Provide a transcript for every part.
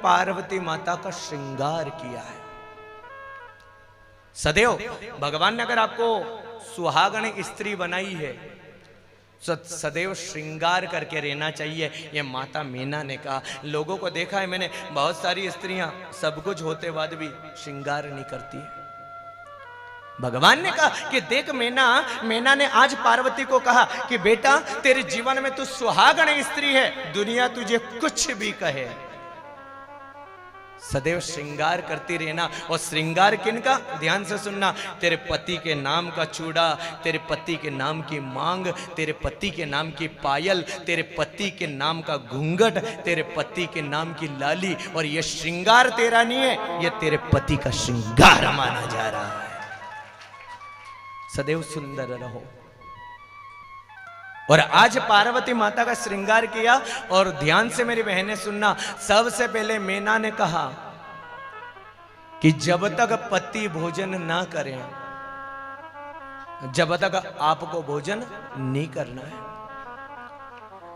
पार्वती माता का श्रृंगार किया है। सदैव भगवान ने अगर आपको सुहागण स्त्री बनाई है, सदैव श्रृंगार करके रहना चाहिए। ये माता मीना ने कहा। लोगों को देखा है मैंने, बहुत सारी स्त्रियां सब कुछ होते बाद भी श्रृंगार नहीं करती है। भगवान ने कहा कि देख मीना ने आज पार्वती को कहा कि बेटा तेरे जीवन में तू सुहागण स्त्री है, दुनिया तुझे कुछ भी कहे, सदैव श्रृंगार करती रहना। और श्रृंगार किनका? ध्यान से सुनना। तेरे पति के नाम का चूड़ा, तेरे पति के नाम की मांग, तेरे पति के नाम की पायल, तेरे पति के नाम का घूंघट, तेरे पति के नाम की लाली। और ये श्रृंगार तेरा नहीं है, ये तेरे पति का श्रृंगार माना जा रहा है। सदैव सुंदर रहो। और आज पार्वती माता का श्रृंगार किया। और ध्यान से मेरी बहनें सुनना, सबसे पहले मीना ने कहा कि जब तक पति भोजन ना करें, जब तक आपको भोजन नहीं करना है।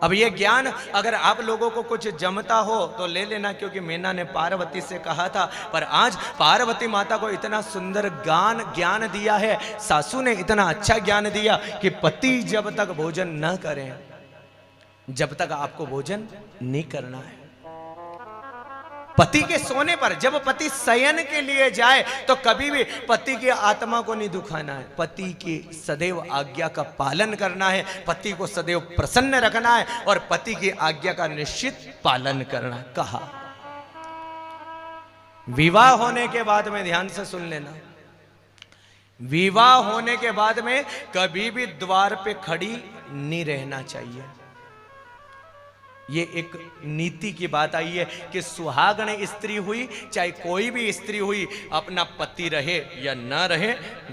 अब ये ज्ञान अगर आप लोगों को कुछ जमता हो तो ले लेना, क्योंकि मीना ने पार्वती से कहा था। पर आज पार्वती माता को इतना सुंदर ज्ञान दिया है, सासू ने इतना अच्छा ज्ञान दिया कि पति जब तक भोजन न करें, जब तक आपको भोजन नहीं करना है। पति के सोने पर, जब पति शयन के लिए जाए तो कभी भी पति की आत्मा को नहीं दुखाना है। पति की सदैव आज्ञा का पालन करना है, पति को सदैव प्रसन्न रखना है और पति की आज्ञा का निश्चित पालन करना। कहा विवाह होने के बाद में, ध्यान से सुन लेना, विवाह होने के बाद में कभी भी द्वार पे खड़ी नहीं रहना चाहिए। ये एक नीति की बात आई है कि सुहागण स्त्री हुई चाहे कोई भी स्त्री हुई, अपना पति रहे या न रहे,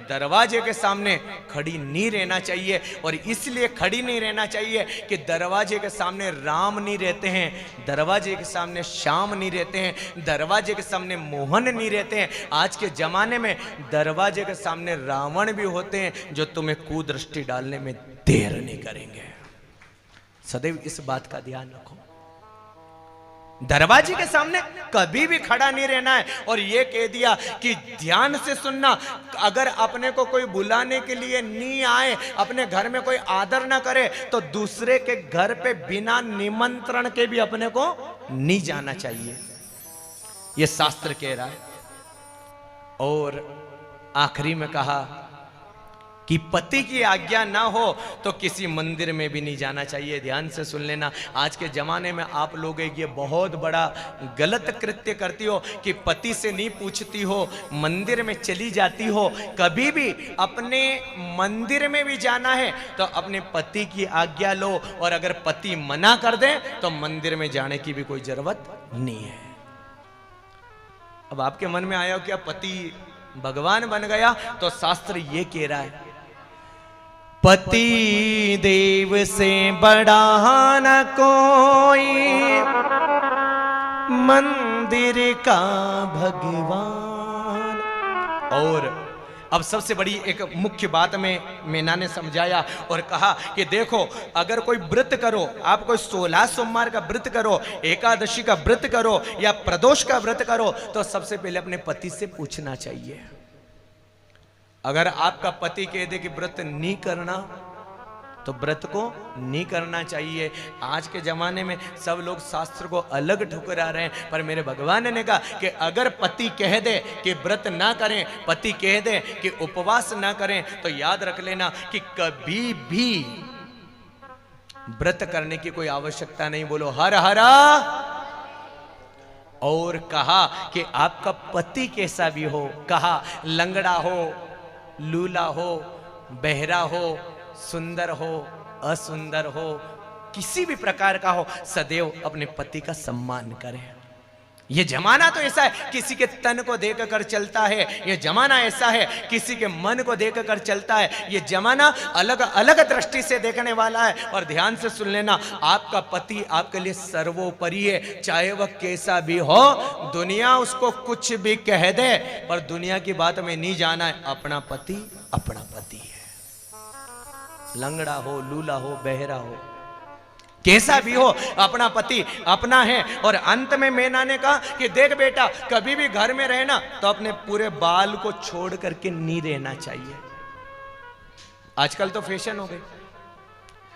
दरवाजे के सामने खड़ी नहीं रहना चाहिए। और इसलिए खड़ी नहीं रहना चाहिए कि दरवाजे के सामने राम नहीं रहते हैं, दरवाजे के सामने श्याम नहीं रहते हैं, दरवाजे के सामने मोहन नहीं रहते हैं। आज के जमाने में दरवाजे के सामने रावण भी होते हैं जो तुम्हें कुदृष्टि डालने में देर नहीं करेंगे। सदैव इस बात का ध्यान रखो, दरवाजे के सामने कभी भी खड़ा नहीं रहना है। और यह कह दिया कि ध्यान से सुनना, अगर अपने को कोई बुलाने के लिए नहीं आए, अपने घर में कोई आदर ना करे, तो दूसरे के घर पे बिना निमंत्रण के भी अपने को नहीं जाना चाहिए, यह शास्त्र कह रहा है। और आखिरी में कहा कि पति की आज्ञा ना हो तो किसी मंदिर में भी नहीं जाना चाहिए। ध्यान से सुन लेना, आज के जमाने में आप लोग ये बहुत बड़ा गलत कृत्य करती हो कि पति से नहीं पूछती हो, मंदिर में चली जाती हो। कभी भी अपने मंदिर में भी जाना है तो अपने पति की आज्ञा लो, और अगर पति मना कर दे तो मंदिर में जाने की भी कोई जरूरत नहीं है। अब आपके मन में आया हो कि अब पति भगवान बन गया, तो शास्त्र ये कह रहा है, पति देव से बड़ा न कोई, मंदिर का भगवान। और अब सबसे बड़ी एक मुख्य बात में मीना ने समझाया और कहा कि देखो, अगर कोई व्रत करो, आप कोई 16 सोमवार का व्रत करो, एकादशी का व्रत करो या प्रदोष का व्रत करो, तो सबसे पहले अपने पति से पूछना चाहिए। अगर आपका पति कह दे कि व्रत नहीं करना, तो व्रत को नहीं करना चाहिए। आज के जमाने में सब लोग शास्त्र को अलग ठुकरा रहे हैं, पर मेरे भगवान ने कहा कि अगर पति कह दे कि व्रत ना करें, पति कह दे कि उपवास ना करें, तो याद रख लेना कि कभी भी व्रत करने की कोई आवश्यकता नहीं। बोलो हर हरा। और कहा कि आपका पति कैसा भी हो, कहा लंगड़ा हो, लूला हो, बहरा हो, सुंदर हो, असुंदर हो, किसी भी प्रकार का हो, सदैव अपने पति का सम्मान करें। यह जमाना तो ऐसा है किसी के तन को देखकर चलता है, यह जमाना ऐसा है किसी के मन को देखकर चलता है, यह जमाना अलग अलग दृष्टि से देखने वाला है। और ध्यान से सुन लेना, आपका पति आपके लिए सर्वोपरि है, चाहे वह कैसा भी हो, दुनिया उसको कुछ भी कह दे, पर दुनिया की बात में नहीं जाना है। अपना पति अपना पति है, लंगड़ा हो, लूला हो, बहरा हो, कैसा भी हो अपना पति अपना है। और अंत में मैना ने कहा कि देख बेटा, कभी भी घर में रहना तो अपने पूरे बाल को छोड़ करके नहीं रहना चाहिए। आजकल तो फैशन हो गई,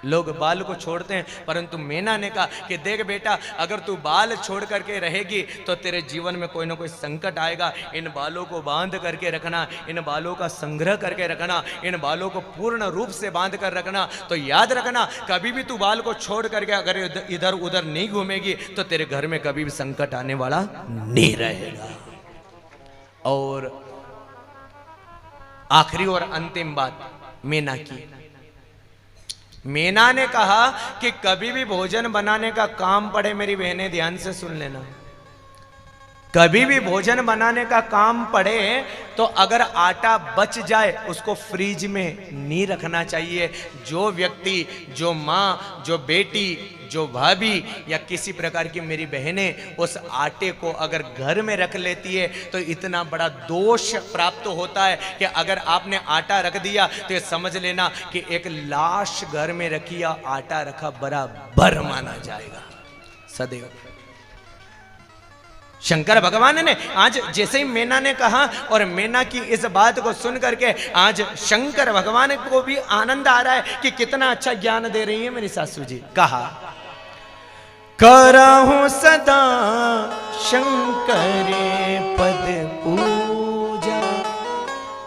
लोग बाल को छोड़ते हैं, परंतु मैना ने कहा कि देख बेटा, अगर तू बाल छोड़ करके रहेगी तो तेरे जीवन में कोई ना कोई संकट आएगा। इन बालों को बांध करके रखना, इन बालों का संग्रह करके रखना, इन बालों को पूर्ण रूप से बांध कर रखना। तो याद रखना, कभी भी तू बाल को छोड़ करके अगर इधर उधर नहीं घूमेगी तो तेरे घर में कभी भी संकट आने वाला नहीं रहेगा। और आखिरी और अंतिम बात मैना की, मैना ने कहा कि कभी भी भोजन बनाने का काम पड़े, मेरी बहनें ध्यान से सुन लेना, कभी भी भोजन बनाने का काम पड़े तो अगर आटा बच जाए उसको फ्रिज में नहीं रखना चाहिए। जो व्यक्ति, जो माँ, जो बेटी, जो भाभी या किसी प्रकार की मेरी बहनें उस आटे को अगर घर में रख लेती है तो इतना बड़ा दोष प्राप्त होता है कि अगर आपने आटा रख दिया तो ये समझ लेना कि एक लाश घर में रखी या आटा रखा बराबर माना जाएगा सदैव। शंकर भगवान ने आज जैसे ही मैना ने कहा और मैना की इस बात को सुन करके आज शंकर भगवान को भी आनंद आ रहा है कि कितना अच्छा ज्ञान दे रही है मेरी सासू जी। कहा, करहूं सदा शंकर पद पूजा।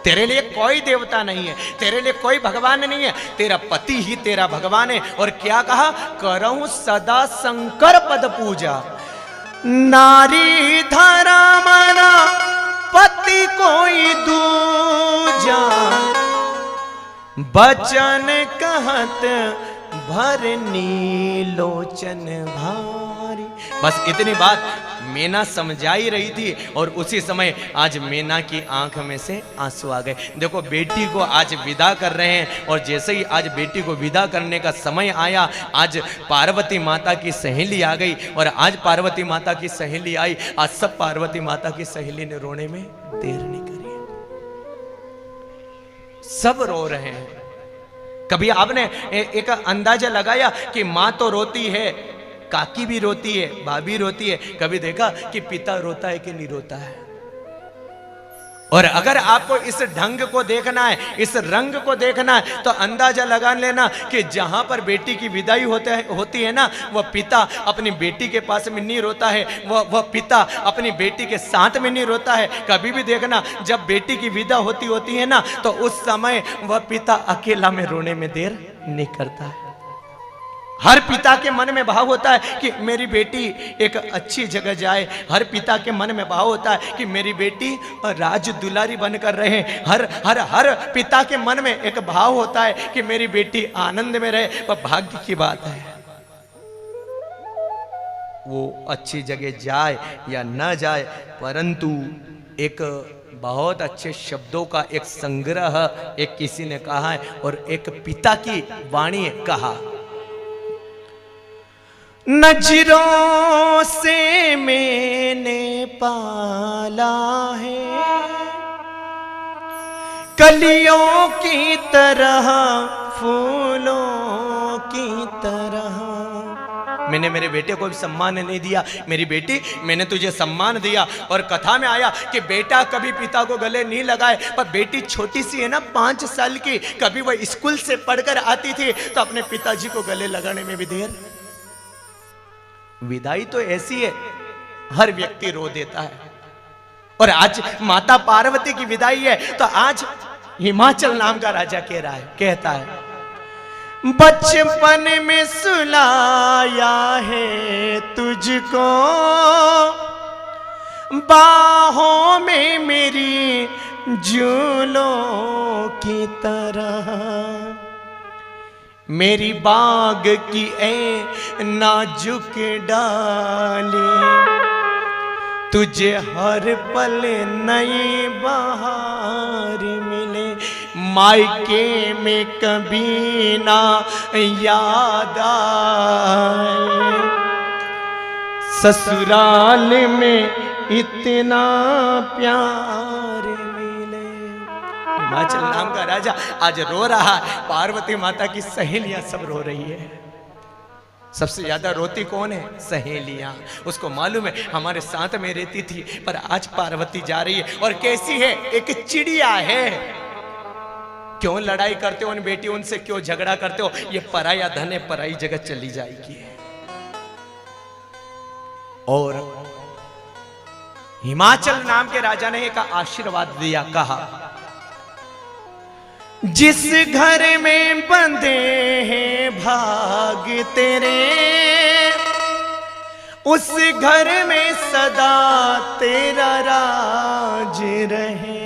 तेरे लिए कोई देवता नहीं है, तेरे लिए कोई भगवान नहीं है, तेरा पति ही तेरा भगवान है। और क्या कहा, करहूं सदा शंकर पद पूजा। नारी धरा मना पति कोई दूजा, बचन कहत भरनी लोचन भारी। बस इतनी बात मैना समझाई रही थी और उसी समय आज मैना की आंख में से आंसू आ गए। देखो, बेटी को आज विदा कर रहे हैं और जैसे ही आज बेटी को विदा करने का समय आया, आज पार्वती माता की सहेली आ गई। और आज पार्वती माता की सहेली आई, आज सब पार्वती माता की सहेली ने रोने में देर नहीं करी, सब रो रहे हैं। कभी आपने एक अंदाजा लगाया कि माँ तो रोती है, काकी भी रोती है, भाभी रोती है, कभी देखा कि पिता रोता है कि नहीं रोता है? और अगर आपको इस ढंग को देखना है, इस रंग को देखना है, तो अंदाजा लगा लेना कि जहां पर बेटी की विदाई होती है ना, वह पिता अपनी बेटी के पास में नहीं रोता है, वह पिता अपनी बेटी के साथ में नहीं रोता है। कभी भी देखना, जब बेटी की विदा होती है ना, तो उस समय वह पिता अकेला में रोने में देर नहीं करता है। हर पिता के मन में भाव होता है कि मेरी बेटी एक अच्छी जगह जाए। हर पिता के मन में भाव होता है कि मेरी बेटी राज दुलारी बनकर रहे। हर हर हर पिता के मन में एक भाव होता है कि मेरी बेटी आनंद में रहे। पर भाग्य की बात है, वो अच्छी जगह जाए या न जाए, परंतु एक बहुत अच्छे शब्दों का एक संग्रह एक किसी ने कहा है और एक पिता की वाणी है। कहा, नजरों से मैंने पाला है कलियों की तरह, फूलों की तरह। मैंने मेरे बेटे को भी सम्मान नहीं दिया। मेरी बेटी, मैंने तुझे सम्मान दिया। और कथा में आया कि बेटा कभी पिता को गले नहीं लगाए, पर बेटी छोटी सी है ना, 5 साल की, कभी वह स्कूल से पढ़कर आती थी तो अपने पिताजी को गले लगाने में भी देर। विदाई तो ऐसी है, हर व्यक्ति रो देता है। और आज माता पार्वती की विदाई है तो आज हिमाचल नाम का राजा कहता है, बचपन में सुलाया है तुझको, बाहों में मेरी झूलों की तरह। मेरी बाग की ए नाजुक डाली, तुझे हर पल नई बहार मिले। मायके में कभी ना याद आए, ससुराल में इतना प्यार मिले। हिमाचल नाम का राजा आज रो रहा है, पार्वती माता की सहेलियां सब रो रही है। सबसे ज्यादा रोती कौन है? सहेलियां। उसको मालूम है हमारे साथ में रहती थी, पर आज पार्वती जा रही है और कैसी है? एक चिड़िया है। क्यों लड़ाई करते हो उन बेटी, उनसे क्यों झगड़ा करते हो? ये पराया धन है, पराई जगह चली जाएगी। और हिमाचल नाम के राजा ने एक आशीर्वाद दिया, कहा जिस घर में बंधे हैं भाग तेरे, उस घर में सदा तेरा राज रहे।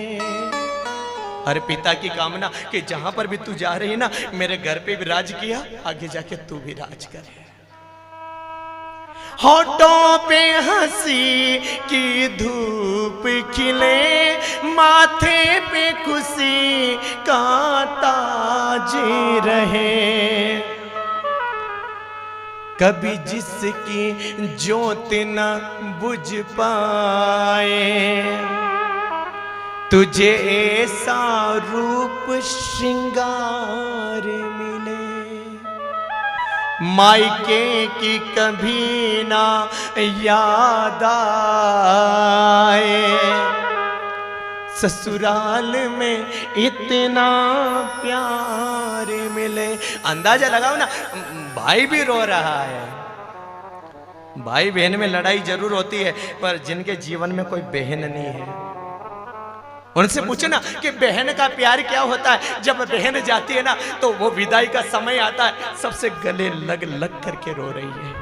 हर पिता की कामना कि जहां पर भी तू जा रही है ना, मेरे घर पे भी राज किया, आगे जाके तू भी राज करे। होठों पे हंसी की धूप खिले, माथे पे खुशी का ताज रहे। कभी जिसकी ज्योत न बुझ पाए, तुझे ऐसा रूप श्रृंगार मिले। मायके की कभी ना याद आए, ससुराल में इतना प्यार मिले। अंदाजा लगाओ ना, भाई भी रो रहा है। भाई बहन में लड़ाई जरूर होती है, पर जिनके जीवन में कोई बहन नहीं है उनसे पूछो ना कि बहन का प्यार क्या होता है। जब बहन जाती है ना, तो वो विदाई का समय आता है, सबसे गले लग लग करके रो रही है।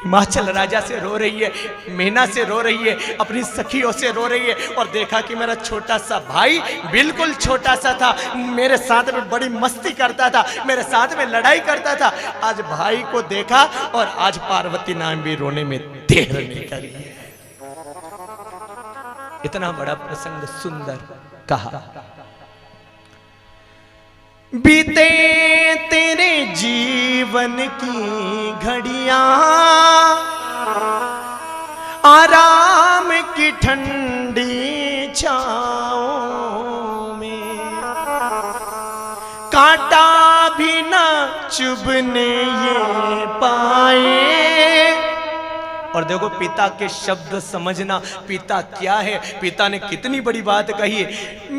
हिमाचल राजा से रो रही है, मीना से रो रही है, अपनी सखियों से रो रही है। और देखा कि मेरा छोटा सा भाई बिल्कुल छोटा सा था, मेरे साथ में बड़ी मस्ती करता था, मेरे साथ में लड़ाई करता था। आज भाई को देखा और आज पार्वती नाम भी रोने में देर नहीं करी है। इतना बड़ा प्रसंग सुंदर कहा। बीते तेरे जीवन की घड़ियां, आराम की ठंडी छाओं में, कांटा भी न चुभने ये पाए। और देखो पिता के शब्द समझना, पिता क्या है, पिता ने कितनी बड़ी बात कही है।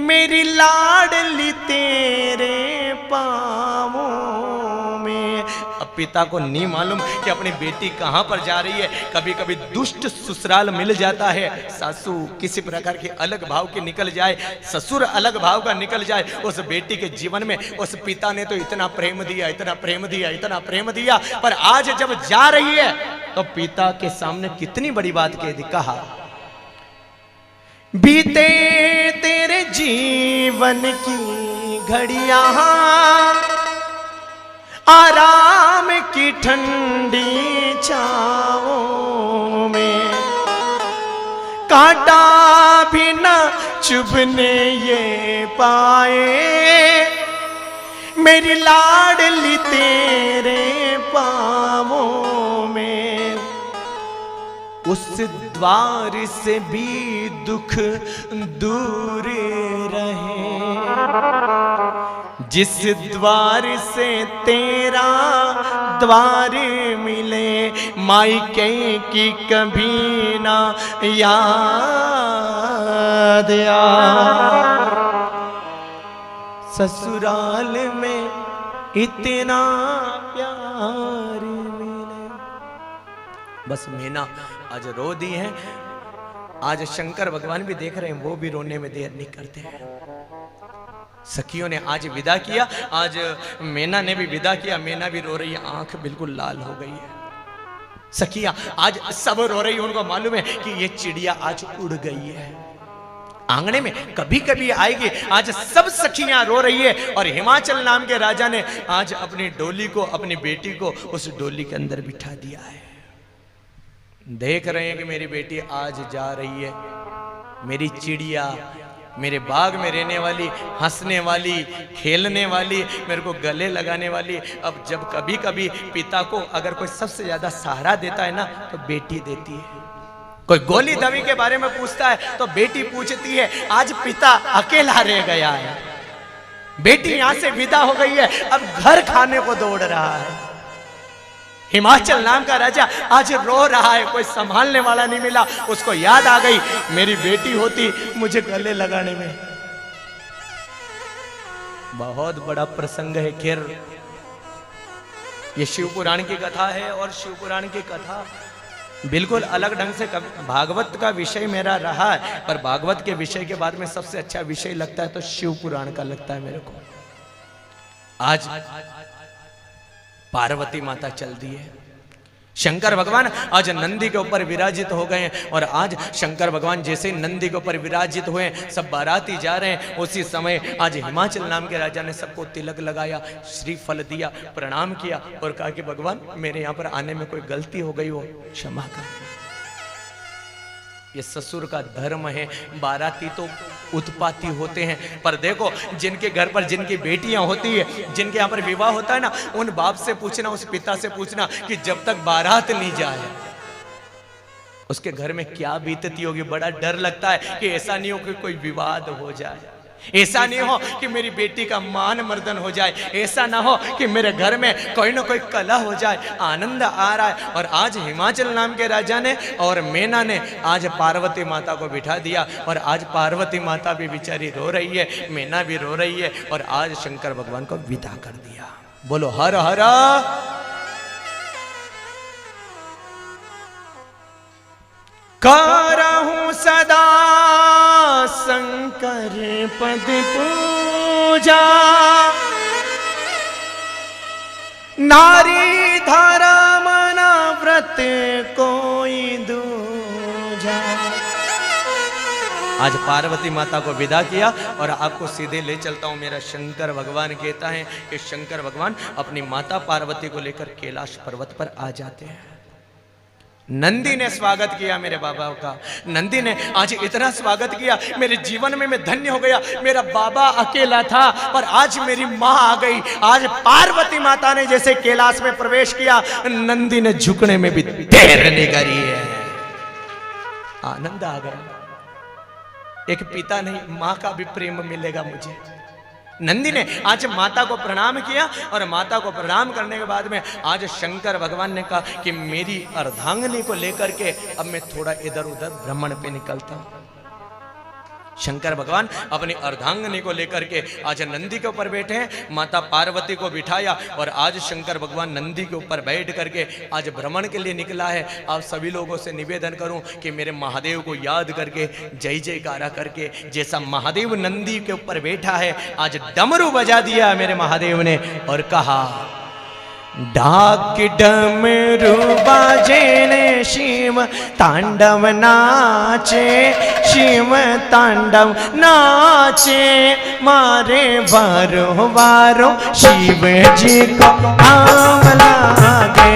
मेरी लाडली तेरे पाँवों में। अब पिता को नहीं मालूम कि अपनी बेटी कहां पर जा रही है। कभी कभी दुष्ट ससुराल मिल जाता है, सासू किसी प्रकार के अलग भाव के निकल जाए, ससुर अलग भाव का निकल जाए, उस बेटी के जीवन में उस पिता ने तो इतना प्रेम दिया, इतना प्रेम दिया, इतना प्रेम दिया, पर आज जब जा रही है तो पिता के सामने कितनी बड़ी बात कह दी। कहा बीते तेरे जीवन की घड़ियां, आराम की ठंडी छाओं में, कांटा भी न चुभने ये पाए। मेरी लाडली तेरे पाँवों में, उस द्वार से भी दुख दूर रहे, जिस द्वार से तेरा द्वार मिले। मायके की कभी ना याद आ, ससुराल में इतना प्यार मिले। बस मीना आज रो दी है। आज शंकर भगवान भी देख रहे हैं, वो भी रोने में देर नहीं करते हैं। सखियों ने आज विदा किया, आज मीना ने भी विदा किया। मीना भी रो रही है, आंख बिल्कुल लाल हो गई है। सखियां आज सब रो रही है, उनको मालूम है कि ये चिड़िया आज उड़ गई है, आंगने में कभी कभी आएगी। आज सब सखियां रो रही है। और हिमाचल नाम के राजा ने आज अपनी डोली को, अपनी बेटी को उस डोली के अंदर बिठा दिया है। देख रहे हैं कि मेरी बेटी आज जा रही है, मेरी चिड़िया, मेरे बाग में रहने वाली, हंसने वाली, खेलने वाली, मेरे को गले लगाने वाली। अब जब कभी कभी पिता को अगर कोई सबसे ज्यादा सहारा देता है ना, तो बेटी देती है। कोई गोली दवी के बारे में पूछता है तो बेटी पूछती है। आज पिता अकेला रह गया है, बेटी यहां से विदा हो गई है, अब घर खाने को दौड़ रहा है। हिमाचल नाम का राजा आज रो रहा है, कोई संभालने वाला नहीं मिला। उसको याद आ गई, मेरी बेटी होती मुझे गले लगाने में। बहुत बड़ा प्रसंग है। खैर ये शिव पुराण की कथा है, और शिव पुराण की कथा बिल्कुल अलग ढंग से भागवत का विषय मेरा रहा है, पर भागवत के विषय के बाद में सबसे अच्छा विषय लगता है तो शिव पुराण का लगता है मेरे को। आज पार्वती माता चल दी है, शंकर भगवान आज नंदी के ऊपर विराजित हो गए हैं। और आज शंकर भगवान जैसे ही नंदी के ऊपर विराजित हुए, सब बाराती जा रहे हैं। उसी समय आज हिमाचल नाम के राजा ने सबको तिलक लगाया, श्रीफल दिया, प्रणाम किया और कहा कि भगवान मेरे यहाँ पर आने में कोई गलती हो गई हो, क्षमा कर। ये ससुर का धर्म है। बाराती तो उत्पाती होते हैं, पर देखो जिनके घर पर जिनकी बेटियां होती है, जिनके यहाँ पर विवाह होता है ना, उन बाप से पूछना, उस पिता से पूछना कि जब तक बारात नहीं जाए उसके घर में क्या बीतती होगी। बड़ा डर लगता है कि ऐसा नहीं हो कि कोई विवाद हो जाए, ऐसा नहीं हो कि मेरी बेटी का मान मर्दन हो जाए, ऐसा ना हो कि मेरे घर में कोई ना कोई कला हो जाए। आनंद आ रहा है। और आज हिमाचल नाम के राजा ने और मैना ने आज पार्वती माता को बिठा दिया, और आज पार्वती माता भी बेचारी रो रही है, मैना भी रो रही है, और आज शंकर भगवान को विदा कर दिया। बोलो हर हर। करहूं सदा शंकर पद पूजा, नारी धर्म न व्रत कोई दूजा। आज पार्वती माता को विदा किया और आपको सीधे ले चलता हूं। मेरा शंकर भगवान कहता है कि शंकर भगवान अपनी माता पार्वती को लेकर कैलाश पर्वत पर आ जाते हैं। नंदी ने स्वागत किया मेरे बाबा का। नंदी ने आज इतना स्वागत किया, मेरे जीवन में मैं धन्य हो गया। मेरा बाबा अकेला था, पर आज मेरी माँ आ गई। आज पार्वती माता ने जैसे कैलाश में प्रवेश किया, नंदी ने झुकने में भी देर नहीं करी है। आनंद आ गया। एक पिता नहीं, माँ का भी प्रेम मिलेगा मुझे। नंदी ने आज माता को प्रणाम किया, और माता को प्रणाम करने के बाद में आज शंकर भगवान ने कहा कि मेरी अर्धांगिनी को लेकर के अब मैं थोड़ा इधर उधर भ्रमण पे निकलता हूं। शंकर भगवान अपनी अर्धांगिनी को लेकर के आज नंदी के ऊपर बैठे हैं। माता पार्वती को बिठाया, और आज शंकर भगवान नंदी के ऊपर बैठ करके आज भ्रमण के लिए निकला है। आप सभी लोगों से निवेदन करूं कि मेरे महादेव को याद करके जय जयकारा करके, जैसा महादेव नंदी के ऊपर बैठा है, आज डमरू बजा दिया मेरे महादेव ने और कहा, डाक डमरू बाजे ने शिव तांडव नाचे, शिव तांडव नाचे, मारे बारो बारो शिव जी को नाम लागे।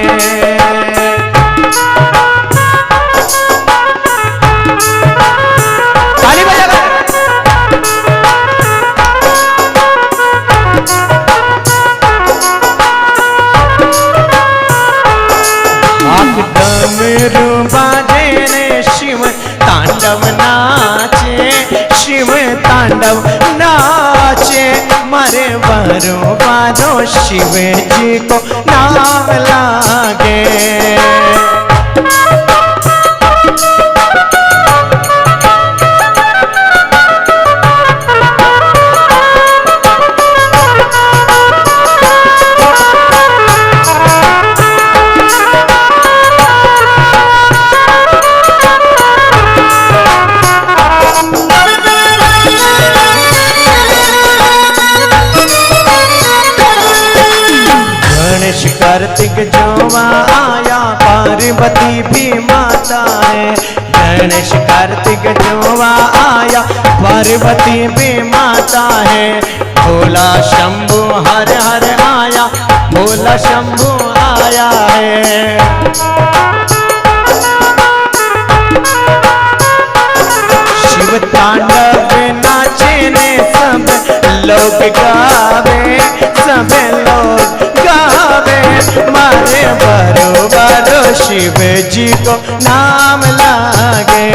डमरू बाजे ने शिव तांडव नाचे, शिव तांडव नाचे, मारे बारो बारो शिव जी को नाम लागे। कार्तिक जोवा आया, पार्वती भी माता है। गणेश कार्तिक जोवा आया, पार्वती भी माता है। भोला शंभु हर हर आया, भोला शंभु आया है। शिव तांडव नाचे ने सब लोग गावे, सब लोग गावे, मारे बारो बारो शिव जी को नाम लागे।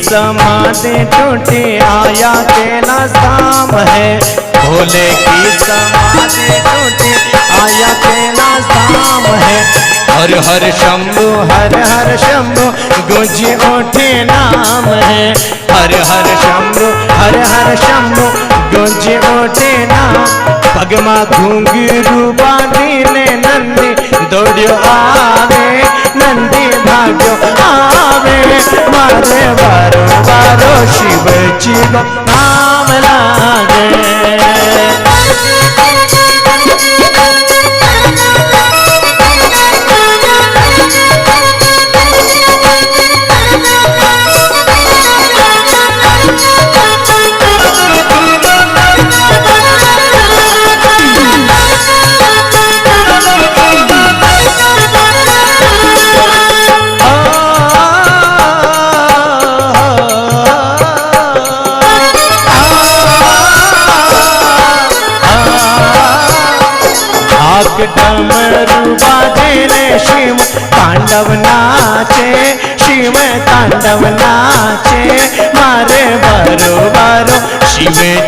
समाधि टूटी आया कैलाश धाम है, भोले की समाधि टूटी आया कैलाश धाम है। हर हर शंभु हर हर शंभु गूंजे उठे नाम है, हर हर शंभु हर हर शंभु गूंजे उठे नाम। पगमा घुंघरू बांधीने नंदी दौड़ियो आवे, नंदी भाग्यो आवे, मारे बारो बारो शिव जी को नाम लागे। डमरू बाजे शिव तांडव नाचे, शिव तांडव नाचे, मारे बारो बारो शिव